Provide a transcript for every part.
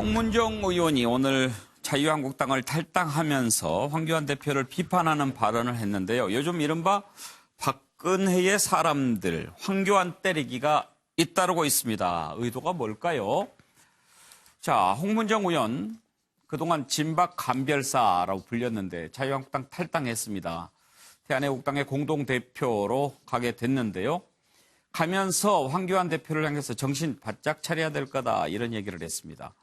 홍문종 의원이 오늘 자유한국당을 탈당하면서 황교안 대표를 비판하는 발언을 했는데요. 요즘 이른바 박근혜의 사람들, 황교안 때리기가 잇따르고 있습니다. 의도가 뭘까요? 자, 홍문종 의원 그동안 진박 감별사라고 불렸는데 자유한국당 탈당했습니다. 대한애국당의 공동대표로 가게 됐는데요. 가면서 황교안 대표를 향해서 정신 바짝 차려야 될 거다 이런 얘기를 했습니다.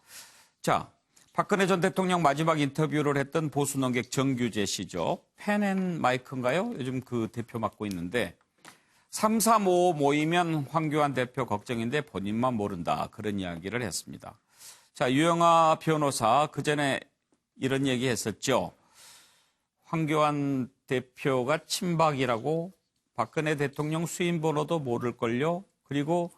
자, 박근혜 전 대통령 마지막 인터뷰를 했던 보수 논객 정규재 씨죠. 펜앤마이크인가요? 요즘 그 대표 맡고 있는데 335 모이면 황교안 대표 걱정인데 본인만 모른다 그런 이야기를 했습니다. 자, 유영아 변호사 그전에 이런 얘기 했었죠. 황교안 대표가 친박이라고 박근혜 대통령 수임 번호도 모를걸요. 그리고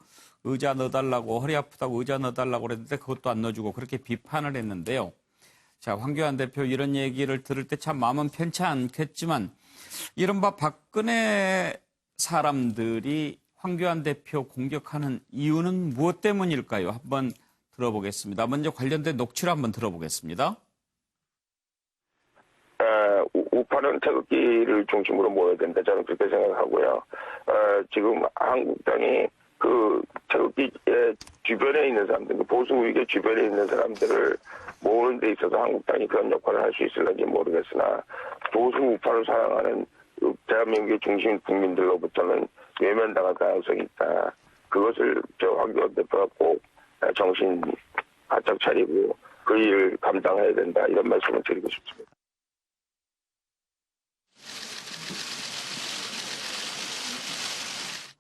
의자 넣어달라고 허리 아프다고 의자 넣어달라고 그랬는데 그것도 안 넣어주고 그렇게 비판을 했는데요. 자, 황교안 대표 이런 얘기를 들을 때 참 마음은 편치 않겠지만 이른바 박근혜 사람들이 황교안 대표 공격하는 이유는 무엇 때문일까요? 한번 들어보겠습니다. 먼저 관련된 녹취를 한번 들어보겠습니다. 우파는 태극기를 중심으로 모여야 된다. 저는 그렇게 생각하고요. 지금 한국당이 그 태극기의 주변에 있는 사람들, 보수 우익의 주변에 있는 사람들을 모으는 데 있어서 한국당이 그런 역할을 할 수 있을는지 모르겠으나 보수 우파를 사랑하는 대한민국의 중심 국민들로부터는 외면당할 가능성이 있다. 그것을 황교안 대표가 꼭 정신 바짝 차리고 그 일을 감당해야 된다. 이런 말씀을 드리고 싶습니다.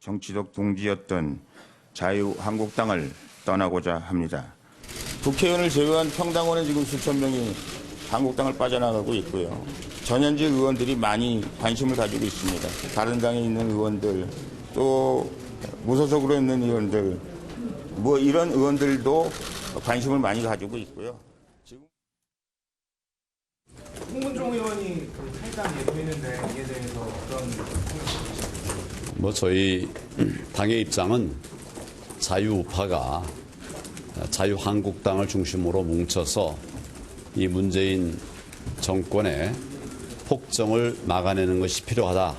정치적 동지였던 자유한국당을 떠나고자 합니다. 국회의원을 제외한 평당원은 지금 수천 명이 한국당을 빠져나가고 있고요. 전현직 의원들이 많이 관심을 가지고 있습니다. 다른 당에 있는 의원들, 또 무소속으로 있는 의원들, 뭐 이런 의원들도 관심을 많이 가지고 있고요. 지금 홍문종 의원이 탈당 예고했는데 이에 대해서 어떤 생각이십니까? 저희 당의 입장은 자유우파가 자유한국당을 중심으로 뭉쳐서 이 문재인 정권의 폭정을 막아내는 것이 필요하다.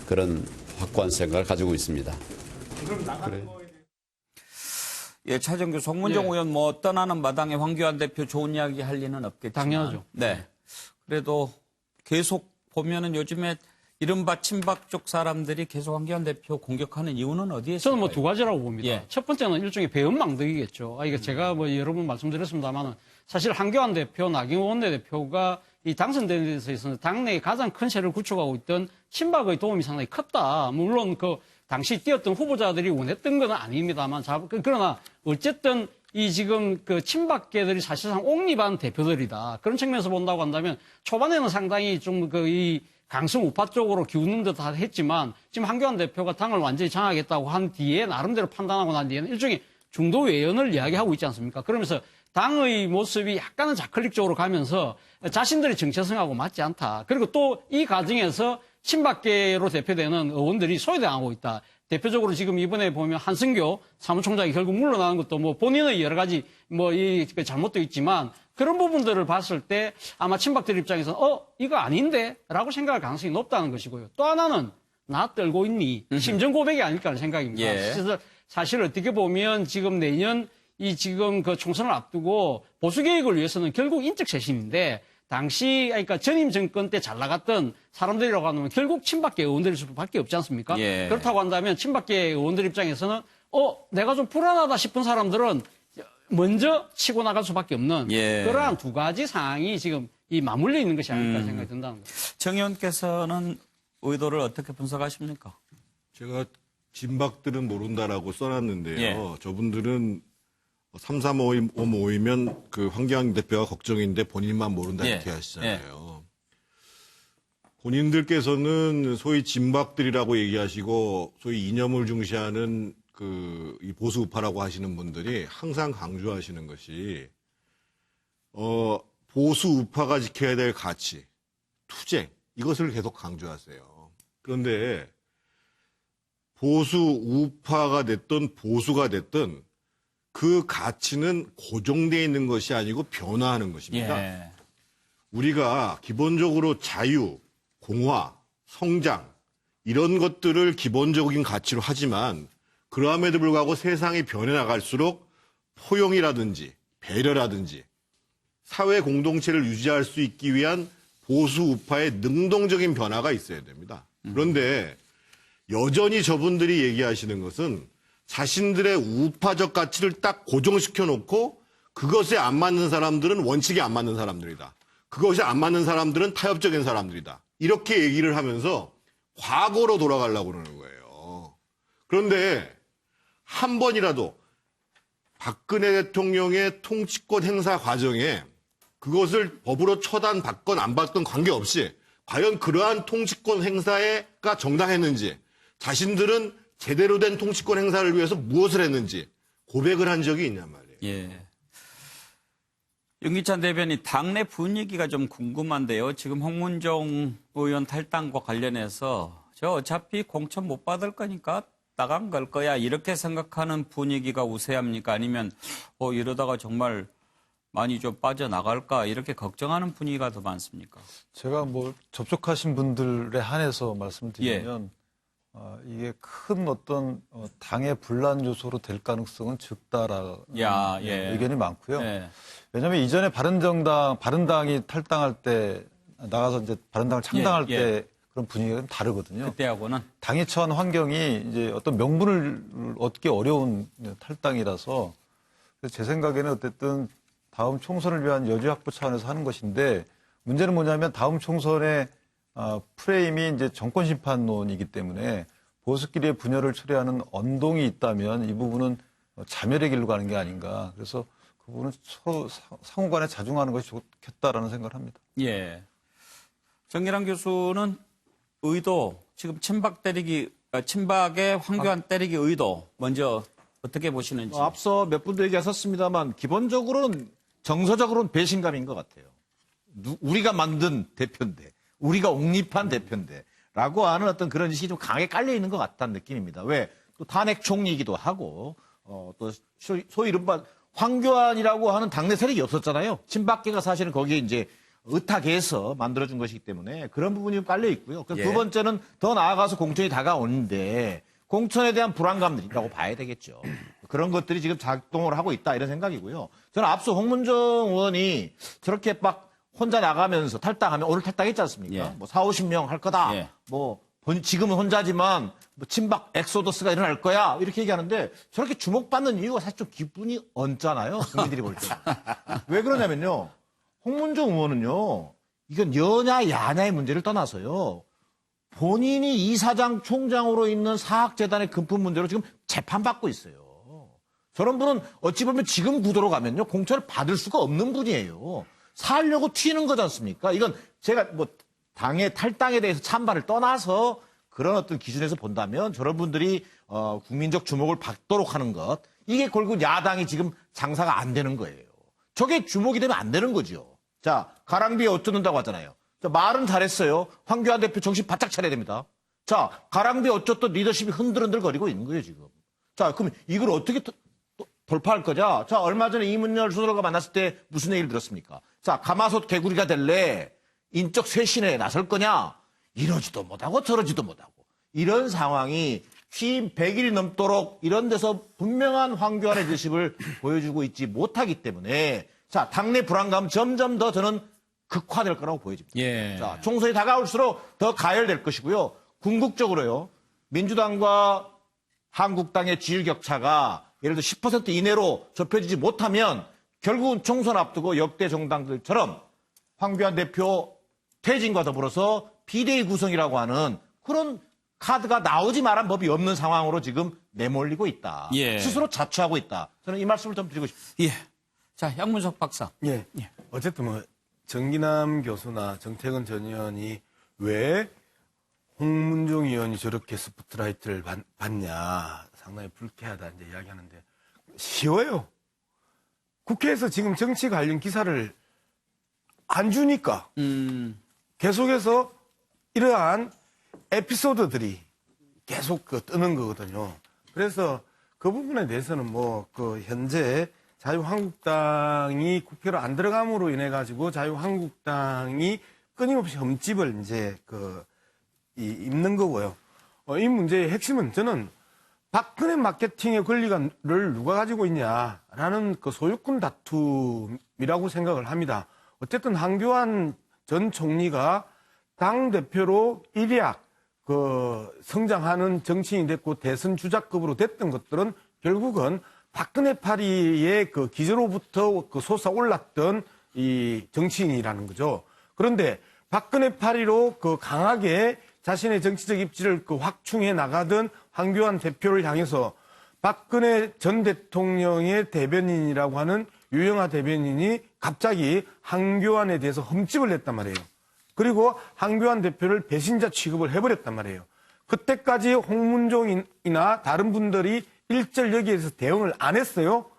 그런 확고한 생각을 가지고 있습니다. 그럼 나가는 거에 대해 예, 차정규 송문종 의원 뭐 떠나는 마당에 황교안 대표 좋은 이야기 할 리는 없겠지만 당연하죠. 네. 그래도 계속 보면은 요즘에 이른바 친박 쪽 사람들이 계속 황교안 대표 공격하는 이유는 어디에 있을까요? 저는 두 가지라고 봅니다. 예. 첫 번째는 일종의 배은망덕이겠죠. 이게 제가 여러 번 말씀드렸습니다만은 사실 황교안 대표, 나경원 원내대표가 이 당선된 데 있어서 당내에 가장 큰 세를 구축하고 있던 친박의 도움이 상당히 컸다. 물론 그 당시 뛰었던 후보자들이 원했던 건 아닙니다만, 그러나 어쨌든 이 지금 그 친박계들이 사실상 옹립한 대표들이다. 그런 측면에서 본다고 한다면 초반에는 상당히 좀 이 강성 우파 쪽으로 기우는 듯 했지만 지금 황교안 대표가 당을 완전히 장악했다고 한 뒤에 나름대로 판단하고 난 뒤에는 일종의 중도 외연을 이야기하고 있지 않습니까? 그러면서 당의 모습이 약간은 좌클릭 쪽으로 가면서 자신들의 정체성하고 맞지 않다. 그리고 또 이 과정에서 친박계로 대표되는 의원들이 소외당하고 있다. 대표적으로 지금 이번에 보면 한승교 사무총장이 결국 물러나는 것도 뭐 본인의 여러 가지 이 잘못도 있지만 그런 부분들을 봤을 때 아마 친박들 입장에서는 이거 아닌데? 라고 생각할 가능성이 높다는 것이고요. 또 하나는 나 떨고 있니? 심정 고백이 아닐까 하는 생각입니다. 예. 그래서 사실 어떻게 보면 지금 내년 지금 그 총선을 앞두고 보수 개혁을 위해서는 결국 인적 쇄신인데 그러니까 전임 정권 때 잘 나갔던 사람들이라고 하면 결국 친박계 의원들일 수밖에 없지 않습니까? 예. 그렇다고 한다면 친박계 의원들 입장에서는 내가 좀 불안하다 싶은 사람들은 먼저 치고 나갈 수밖에 없는 그러한 두 가지 상황이 지금 맞물려 있는 것이 아닐까 생각이 든다는 거죠. 정 의원께서는 의도를 어떻게 분석하십니까? 제가 진박들은 모른다라고 써놨는데요. 예. 저분들은 335 모이면 그 황교안 대표가 걱정인데 본인만 모른다 이렇게 하시잖아요. 본인들께서는 소위 진박들이라고 얘기하시고 소위 이념을 중시하는 이 보수 우파라고 하시는 분들이 항상 강조하시는 것이 보수 우파가 지켜야 될 가치, 투쟁 이것을 계속 강조하세요. 그런데 보수 우파가 됐든 보수가 됐든 그 가치는 고정되어 있는 것이 아니고 변화하는 것입니다. 예. 우리가 기본적으로 자유, 공화, 성장 이런 것들을 기본적인 가치로 하지만 그럼에도 불구하고 세상이 변해나갈수록 포용이라든지 배려라든지 사회 공동체를 유지할 수 있기 위한 보수 우파의 능동적인 변화가 있어야 됩니다. 그런데 여전히 저분들이 얘기하시는 것은 자신들의 우파적 가치를 딱 고정시켜 놓고 그것에 안 맞는 사람들은 원칙에 안 맞는 사람들이다. 그것이 안 맞는 사람들은 타협적인 사람들이다. 이렇게 얘기를 하면서 과거로 돌아가려고 그러는 거예요. 그런데 한 번이라도 박근혜 대통령의 통치권 행사 과정에 그것을 법으로 처단받건 안 받건 관계없이 과연 그러한 통치권 행사가 정당했는지 자신들은 제대로 된 통치권 행사를 위해서 무엇을 했는지 고백을 한 적이 있냔 말이에요. 예. 윤기찬 대변인 당내 분위기가 좀 궁금한데요. 지금 홍문종 의원 탈당과 관련해서 저 어차피 공천 못 받을 거니까 나간 걸 거야 이렇게 생각하는 분위기가 우세합니까? 아니면 이러다가 정말 많이 좀 빠져나갈까 이렇게 걱정하는 분위기가 더 많습니까? 제가 뭐 접촉하신 분들에 한해서 말씀드리면 이게 큰 어떤 당의 분란 요소로 될 가능성은 적다라는 의견이 많고요. 예. 왜냐하면 이전에 바른당이 탈당할 때 나가서 이제 바른당을 창당할 때 그런 분위기가 좀 다르거든요. 그때하고는 당이 처한 환경이 이제 어떤 명분을 얻기 어려운 탈당이라서 그래서 제 생각에는 어쨌든 다음 총선을 위한 여지 확보 차원에서 하는 것인데 문제는 뭐냐면 다음 총선의 프레임이 이제 정권 심판론이기 때문에 보수끼리의 분열을 초래하는 언동이 있다면 이 부분은 자멸의 길로 가는 게 아닌가. 그래서 그 부분은 서로 상호간에 자중하는 것이 좋겠다라는 생각을 합니다. 예. 정기랑 교수는 의도 지금 친박의 황교안 때리기 의도 먼저 어떻게 보시는지. 앞서 몇 분도 얘기하셨습니다만 기본적으로는 정서적으로는 배신감인 것 같아요. 우리가 만든 대표인데, 우리가 옹립한 대표인데, 라고 하는 어떤 그런 의식이 좀 강하게 깔려 있는 것 같다는 느낌입니다. 왜? 또 탄핵 총리이기도 하고, 또 소위 이른바 황교안이라고 하는 당내 세력이 없었잖아요. 친박계가 사실은 거기에 이제 의탁해서 만들어준 것이기 때문에 그런 부분이 좀 깔려 있고요. 두 번째는 더 나아가서 공천이 다가오는데 공천에 대한 불안감이라고 봐야 되겠죠. 그런 것들이 지금 작동을 하고 있다 이런 생각이고요. 저는 앞서 홍문정 의원이 저렇게 막 혼자 나가면서 탈당하면 오늘 탈당했지 않습니까? 뭐 40-50명 할 거다. 뭐 지금은 혼자지만 뭐 친박 엑소더스가 일어날 거야 이렇게 얘기하는데 저렇게 주목받는 이유가 사실 좀 기분이 얹잖아요. 국민들이 볼 때. 왜 그러냐면요. 홍문정 의원은요. 이건 여냐 야냐의 문제를 떠나서요. 본인이 이사장 총장으로 있는 사학재단의 금품 문제로 지금 재판받고 있어요. 저런 분은 어찌 보면 지금 구도로 가면요. 공천을 받을 수가 없는 분이에요. 살려고 튀는 거지 않습니까? 이건 제가 뭐 당의 탈당에 대해서 찬반을 떠나서 그런 어떤 기준에서 본다면 저런 분들이 국민적 주목을 받도록 하는 것 이게 결국 야당이 지금 장사가 안 되는 거예요. 저게 주목이 되면 안 되는 거죠. 자, 가랑비에 옷 뜯는다고 하잖아요. 자, 말은 잘했어요. 황교안 대표 정신 바짝 차려야 됩니다. 자, 가랑비에 옷 뜯던 리더십이 흔들흔들거리고 있는 거예요, 지금. 자, 그럼 이걸 어떻게 돌파할 거냐? 자, 얼마 전에 이문열 수석과 만났을 때 무슨 얘기를 들었습니까? 자, 가마솥 개구리가 될래? 인적 쇄신에 나설 거냐? 이러지도 못하고 저러지도 못하고. 이런 상황이 취임 100일이 넘도록 이런 데서 분명한 황교안의 리더십을 보여주고 있지 못하기 때문에 자, 당내 불안감 점점 더 저는 극화될 거라고 보여집니다. 예. 자, 총선이 다가올수록 더 가열될 것이고요. 궁극적으로요. 민주당과 한국당의 지지율 격차가 예를 들어 10% 이내로 좁혀지지 못하면 결국은 총선 앞두고 역대 정당들처럼 황교안 대표 퇴진과 더불어서 비대위 구성이라고 하는 그런 카드가 나오지 말한 법이 없는 상황으로 지금 내몰리고 있다. 예. 스스로 자초하고 있다. 저는 이 말씀을 좀 드리고 싶습니다. 예. 자, 양문석 박사. 예. 어쨌든 뭐 정기남 교수나 정태근 전 의원이 왜 홍문종 의원이 저렇게 스포트라이트를 받냐 상당히 불쾌하다 이제 이야기하는데 쉬워요. 국회에서 지금 정치 관련 기사를 안 주니까 계속해서 이러한 에피소드들이 계속 뜨는 거거든요. 그래서 그 부분에 대해서는 현재 자유한국당이 국회로 안 들어감으로 인해 가지고 자유한국당이 끊임없이 흠집을 이제 입는 거고요. 이 문제의 핵심은 저는 박근혜 마케팅의 권리를 누가 가지고 있냐라는 소유권 다툼이라고 생각을 합니다. 어쨌든 한교안 전 총리가 당대표로 일약 성장하는 정치인이 됐고 대선 주자급으로 됐던 것들은 결국은 박근혜 파리의 기저로부터 솟아올랐던 이 정치인이라는 거죠. 그런데 박근혜 파리로 강하게 자신의 정치적 입지를 확충해 나가던 황교안 대표를 향해서 박근혜 전 대통령의 대변인이라고 하는 유영하 대변인이 갑자기 황교안에 대해서 흠집을 냈단 말이에요. 그리고 황교안 대표를 배신자 취급을 해버렸단 말이에요. 그때까지 홍문종이나 다른 분들이 일절 여기에서 대응을 안 했어요.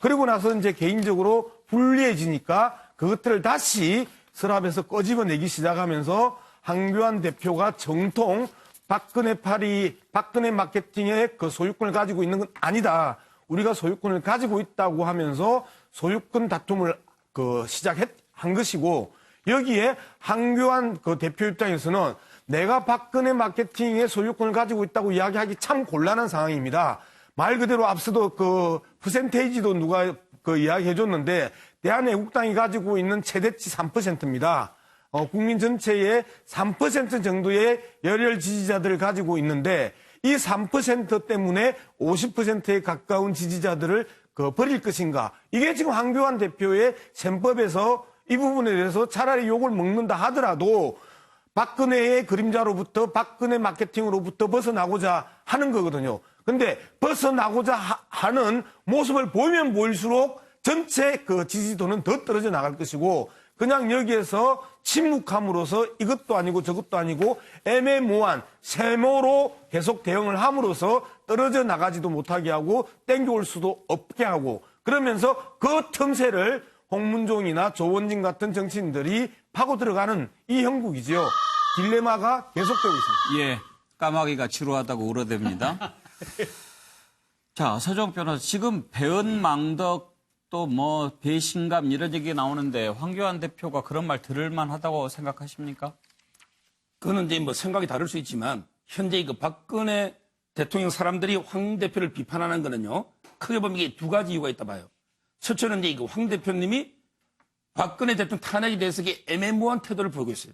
그리고 나서 이제 개인적으로 불리해지니까 그것들을 다시 서랍에서 꺼집어내기 시작하면서 황교안 대표가 정통 박근혜 마케팅의 소유권을 가지고 있는 건 아니다. 우리가 소유권을 가지고 있다고 하면서 소유권 다툼을 시작한 것이고, 여기에 황교안 대표 입장에서는 내가 박근혜 마케팅의 소유권을 가지고 있다고 이야기하기 참 곤란한 상황입니다. 말 그대로 앞서도 퍼센테이지도 누가 이야기해 줬는데 대한애국당이 가지고 있는 최대치 3%입니다. 국민 전체의 3% 정도의 열혈 지지자들을 가지고 있는데 이 3% 때문에 50%에 가까운 지지자들을 버릴 것인가. 이게 지금 황교안 대표의 셈법에서 이 부분에 대해서 차라리 욕을 먹는다 하더라도 박근혜의 그림자로부터 박근혜 마케팅으로부터 벗어나고자 하는 거거든요. 근데 벗어나고자 하는 모습을 보이면 보일수록 전체 지지도는 더 떨어져 나갈 것이고, 그냥 여기에서 침묵함으로써 이것도 아니고 저것도 아니고 애매모호한 세모로 계속 대응을 함으로써 떨어져 나가지도 못하게 하고 땡겨올 수도 없게 하고, 그러면서 그 틈새를 홍문종이나 조원진 같은 정치인들이 파고 들어가는 이 형국이지요. 딜레마가 계속되고 있습니다. 예, 까마귀가 지루하다고 울어댑니다. 자, 서정욱 변호사, 지금 배은망덕 또 배신감 이런 얘기 나오는데 황교안 대표가 그런 말 들을 만하다고 생각하십니까? 그거는 이제 생각이 다를 수 있지만 현재 박근혜 대통령 사람들이 황 대표를 비판하는 거는요, 크게 보면 이게 두 가지 이유가 있다 봐요. 첫째는 이제 황 대표님이 박근혜 대통령 탄핵에 대해서 애매모호한 태도를 보이고 있어요.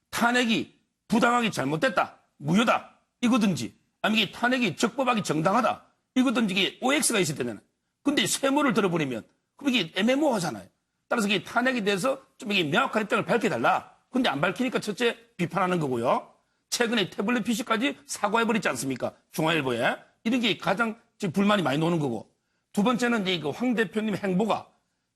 탄핵이 부당하게 잘못됐다, 무효다 이거든지, 아니면 이게 탄핵이 적법하게 정당하다 이거든지 이게 OX가 있을 때는. 근데 세모를 들어버리면 그럼 이게 애매모호하잖아요. 따라서 이게 탄핵에 대해서 좀 이게 명확한 입장을 밝혀달라. 근데 안 밝히니까 첫째 비판하는 거고요. 최근에 태블릿 PC까지 사과해버리지 않습니까? 중앙일보에. 이런 게 가장 지금 불만이 많이 노는 거고. 두 번째는 이제 황 대표님 행보가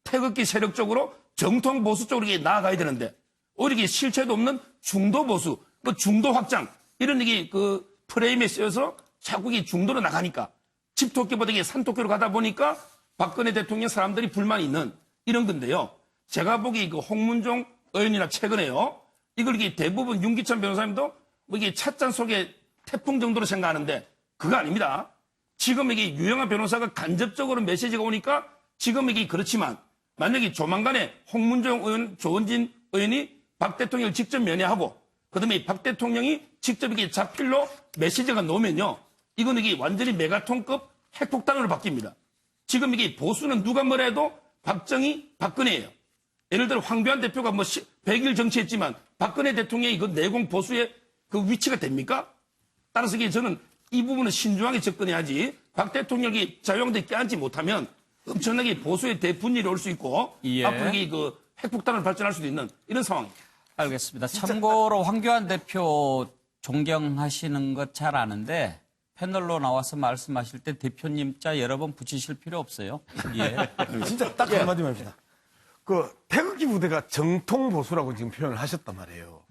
태극기 세력적으로 정통 보수 쪽으로 나아가야 되는데 오히려 이게 실체도 없는 중도 보수, 중도 확장 이런 이게 프레임에 쓰여서 자꾸 이게 중도로 나가니까 집토끼보다 이게 산토끼로 가다 보니까 박근혜 대통령 사람들이 불만이 있는 이런 건데요. 제가 보기에 홍문종 의원이나 최근에요. 이걸 이게 대부분 윤기찬 변호사님도 이게 찻잔 속에 태풍 정도로 생각하는데 그거 아닙니다. 지금 이게 유영하 변호사가 간접적으로 메시지가 오니까 지금 이게 그렇지만 만약에 조만간에 홍문종 의원, 조원진 의원이 박 대통령을 직접 면회하고 그다음에 박 대통령이 직접 이게 자필로 메시지가 나오면요. 이건 이게 완전히 메가톤급 핵폭탄으로 바뀝니다. 지금 이게 보수는 누가 뭐라 해도 박정희, 박근혜예요. 예를 들어 황교안 대표가 100일 정치했지만 박근혜 대통령이 내공 보수의 위치가 됩니까? 따라서 이게 저는 이 부분은 신중하게 접근해야지 박 대통령이 자유한국당에 껴안지 못하면 엄청나게 보수의 대분열이 올 수 있고 예. 앞으로 이게 핵폭탄으로 발전할 수도 있는 이런 상황입니다. 알겠습니다. 참고로 황교안 대표 존경하시는 것 잘 아는데 패널로 나와서 말씀하실 때 대표님 자 여러 번 붙이실 필요 없어요. 예. 진짜 딱 한마디만 합시다. 태극기 부대가 정통 보수라고 지금 표현을 하셨단 말이에요.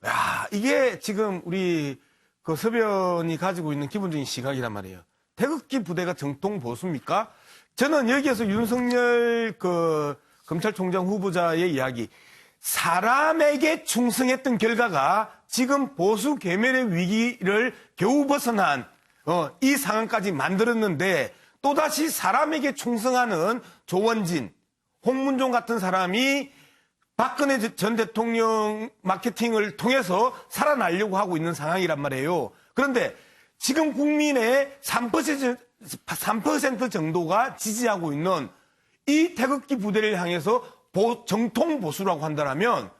야, 이게 지금 우리 서변이 가지고 있는 기본적인 시각이란 말이에요. 태극기 부대가 정통 보수입니까? 저는 여기에서 윤석열 검찰총장 후보자의 이야기, 사람에게 충성했던 결과가 지금 보수 괴멸의 위기를 겨우 벗어난 이 상황까지 만들었는데 또다시 사람에게 충성하는 조원진, 홍문종 같은 사람이 박근혜 전 대통령 마케팅을 통해서 살아나려고 하고 있는 상황이란 말이에요. 그런데 지금 국민의 3% 정도가 지지하고 있는 이 태극기 부대를 향해서 정통 보수라고 한다면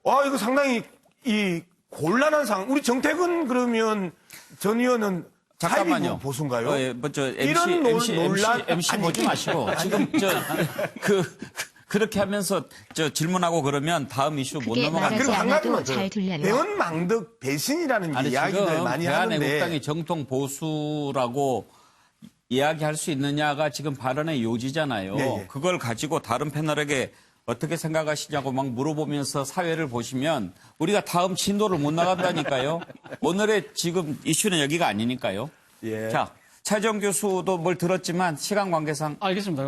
이거 상당히 이 곤란한 상황. 우리 정택은 그러면 전 의원은 잠깐만요. 사이비 보수인가요? 이런 논란 MC 보지 마시고 지금 그렇게 하면서 질문하고 그러면 다음 이슈 못 넘어가는 그리고 한 가지만 잘 들려요. 대언망덕 배신이라는 이야기들 지금 많이 하는데 대한애국당이 정통 보수라고 이야기할 수 있느냐가 지금 발언의 요지잖아요. 예. 그걸 가지고 다른 패널에게 어떻게 생각하시냐고 막 물어보면서 사회를 보시면 우리가 다음 진도를 못 나간다니까요. 오늘의 지금 이슈는 여기가 아니니까요. 예. 자, 차정 교수도 뭘 들었지만 시간 관계상 알겠습니다.